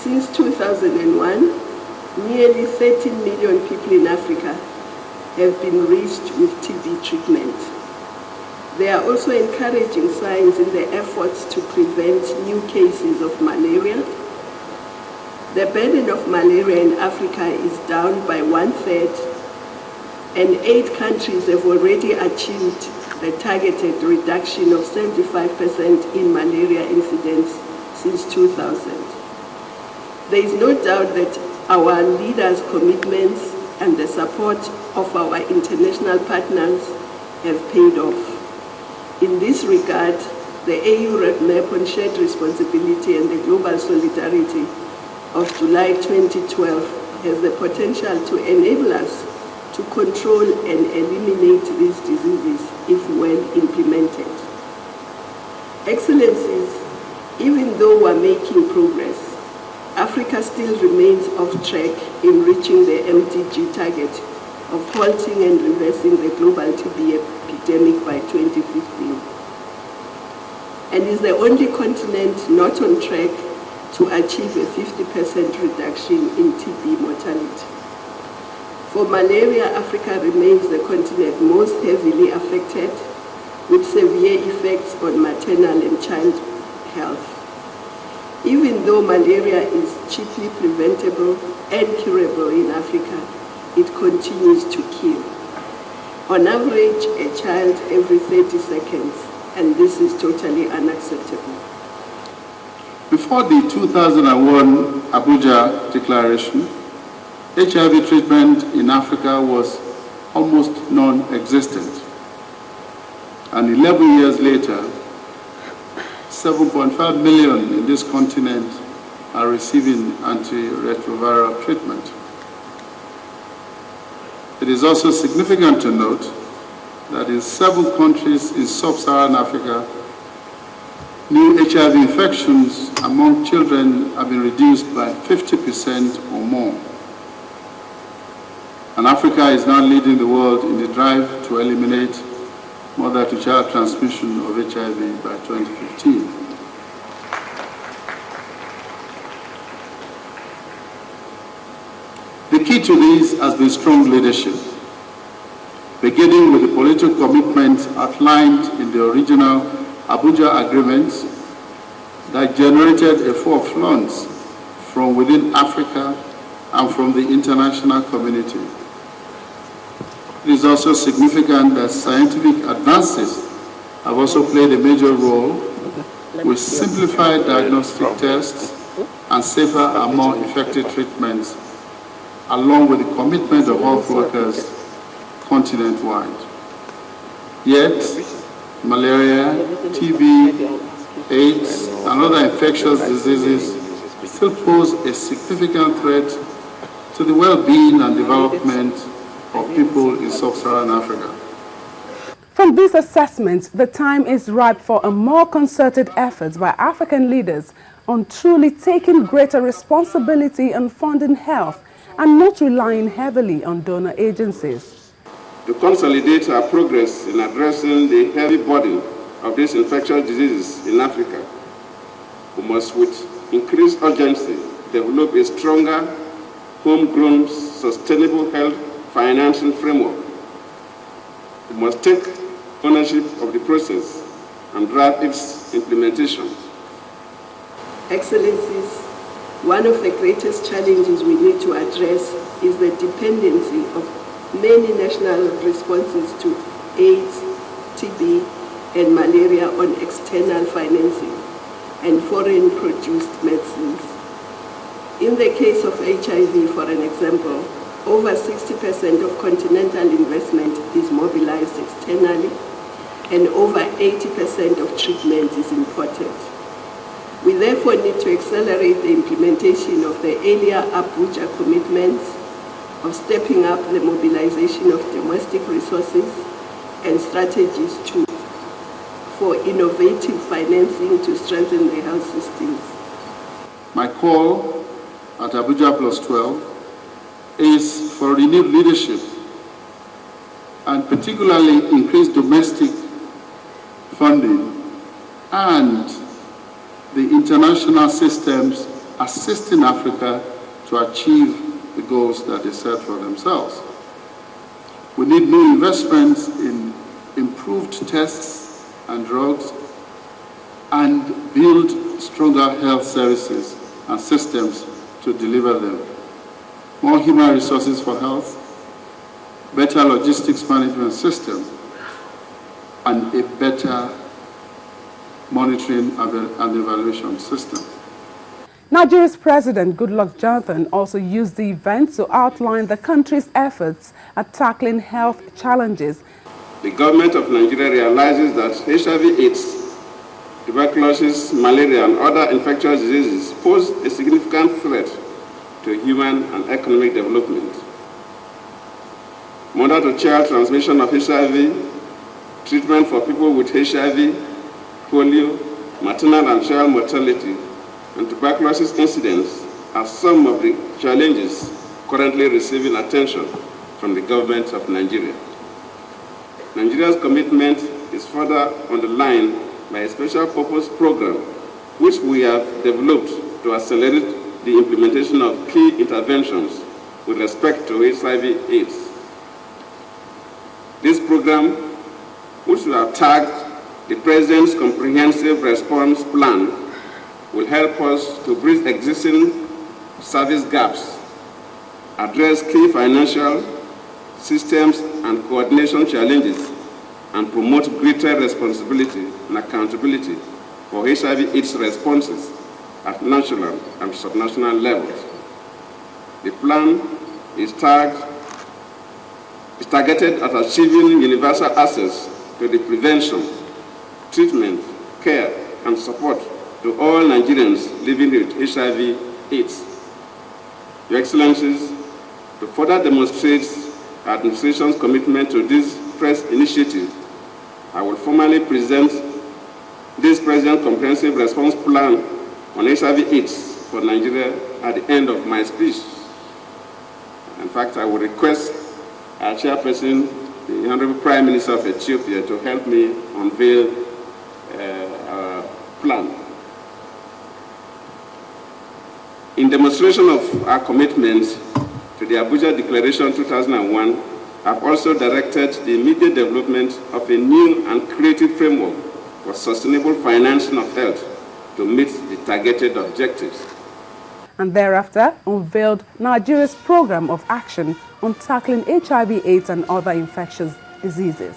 Since 2001, nearly 13 million people in Africa have been reached with TB treatment. There are also encouraging signs in the efforts to prevent new cases of malaria. The burden of malaria in Africa is down by 1/3, and 8 countries have already achieved the targeted reduction of 75% in malaria incidence since 2000. There is no doubt that our leaders' commitments and the support of our international partners have paid off. In this regard, the AU Roadmap on Shared Responsibility and the Global Solidarity of July 2012 has the potential to enable us to control and eliminate these diseases if well implemented. Excellencies, even though we're making progress, Africa still remains off track in reaching the MDG target of halting and reversing the global TB epidemic by 2015, and is the only continent not on track to achieve a 50% reduction in TB mortality. For malaria, Africa remains the continent most heavily affected, with severe effects on maternal and child health. Even though malaria is cheaply preventable and curable in Africa, it continues to kill. On average, a child every 30 seconds, and this is totally unacceptable. Before the 2001 Abuja Declaration, HIV treatment in Africa was almost non-existent. And 11 years later, 7.5 million in this continent are receiving antiretroviral treatment. It is also significant to note that in 7 countries in sub-Saharan Africa, new HIV infections among children have been reduced by 50% or more. And Africa is now leading the world in the drive to eliminate mother-to-child transmission of HIV by 2015. The key to this has been strong leadership, beginning with the political commitments outlined in the original Abuja agreements that generated a flow of funds from within Africa and from the international community. It is also significant that scientific advances have also played a major role with simplified diagnostic tests and safer and more effective treatments, along with the commitment of health workers continent-wide. Yet, malaria, TB, AIDS, and other infectious diseases still pose a significant threat to the well-being and development of people in sub-Saharan Africa. From these assessments, the time is ripe for a more concerted effort by African leaders on truly taking greater responsibility and funding health and not relying heavily on donor agencies. To consolidate our progress in addressing the heavy burden of these infectious diseases in Africa, we must, with increased urgency, develop a stronger, homegrown, sustainable health financing framework. We must take ownership of the process and drive its implementation. Excellencies, one of the greatest challenges we need to address is the dependency of many national responses to AIDS, TB, and malaria on external financing and foreign-produced medicines. In the case of HIV, for an example, over 60% of continental investment is mobilized externally, and over 80% of treatment is imported. We therefore need to accelerate the implementation of the earlier Abuja commitments of stepping up the mobilization of domestic resources and strategies for innovative financing to strengthen the health systems. My call at Abuja Plus 12 is for renewed leadership and particularly increased domestic funding and the international systems assisting Africa to achieve the goals that they set for themselves. We need new investments in improved tests and drugs and build stronger health services and systems to deliver them. More human resources for health, better logistics management system, and a better monitoring and evaluation system. Nigeria's President Goodluck Jonathan also used the event to outline the country's efforts at tackling health challenges. The government of Nigeria realizes that HIV/AIDS, tuberculosis, malaria, and other infectious diseases pose a significant threat to human and economic development. Mother-to-child transmission of HIV, treatment for people with HIV, polio, maternal and child mortality, and tuberculosis incidents are some of the challenges currently receiving attention from the government of Nigeria. Nigeria's commitment is further underlined by a special purpose program which we have developed to accelerate the implementation of key interventions with respect to HIV/AIDS. This program, which we have tagged the President's Comprehensive Response Plan, will help us to bridge existing service gaps, address key financial, systems and coordination challenges, and promote greater responsibility and accountability for HIV/AIDS responses at national and subnational levels. The plan is targeted at achieving universal access to the prevention, treatment, care, and support to all Nigerians living with HIV/AIDS. Your Excellencies, to further demonstrate our administration's commitment to this first initiative, I will formally present this President's Comprehensive Response Plan on HIV/AIDS for Nigeria at the end of my speech. In fact, I will request our chairperson, the Honorable Prime Minister of Ethiopia, to help me unveil our plan. In demonstration of our commitment to the Abuja Declaration 2001, I've also directed the immediate development of a new and creative framework for sustainable financing of health to meet the targeted objectives. And thereafter unveiled Nigeria's program of action on tackling HIV/AIDS and other infectious diseases.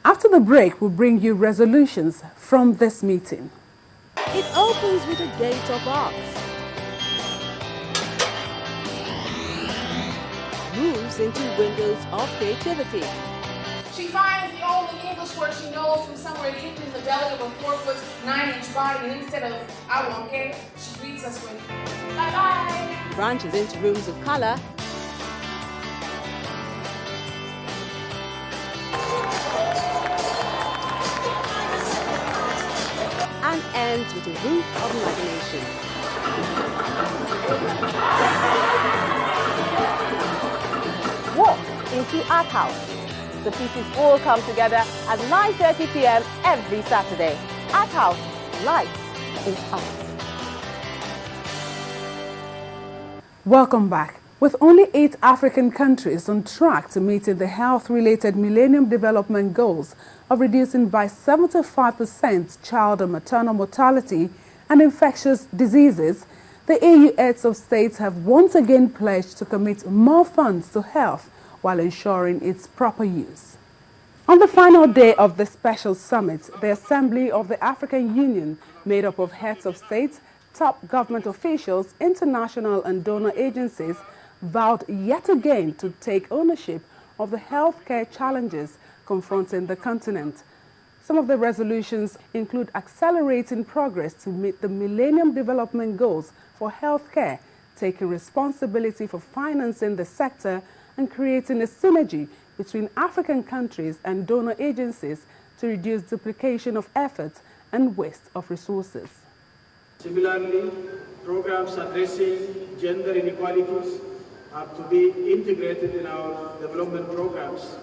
After the break, we'll bring you resolutions from this meeting. It opens with a gate of arts, moves into windows of creativity. She finds the only English word she knows from somewhere hidden in the belly of a 4'9" body, and instead of "I won't get," she greets us with "bye-bye." Branches into rooms of color, and ends with a roof of imagination. Walk into Art House. The pieces all come together at 9:30 p.m. every Saturday. Art House, lights in art. Welcome back. With only 8 African countries on track to meeting the health-related Millennium Development Goals of reducing by 75% child and maternal mortality and infectious diseases, the AU heads of states have once again pledged to commit more funds to health while ensuring its proper use. On the final day of the special summit, the Assembly of the African Union, made up of heads of states, top government officials, international and donor agencies, vowed yet again to take ownership of the healthcare challenges confronting the continent. Some of the resolutions include accelerating progress to meet the Millennium Development Goals for healthcare, taking responsibility for financing the sector, and creating a synergy between African countries and donor agencies to reduce duplication of effort and waste of resources. Similarly, programs addressing gender inequalities, are to be integrated in our development programs.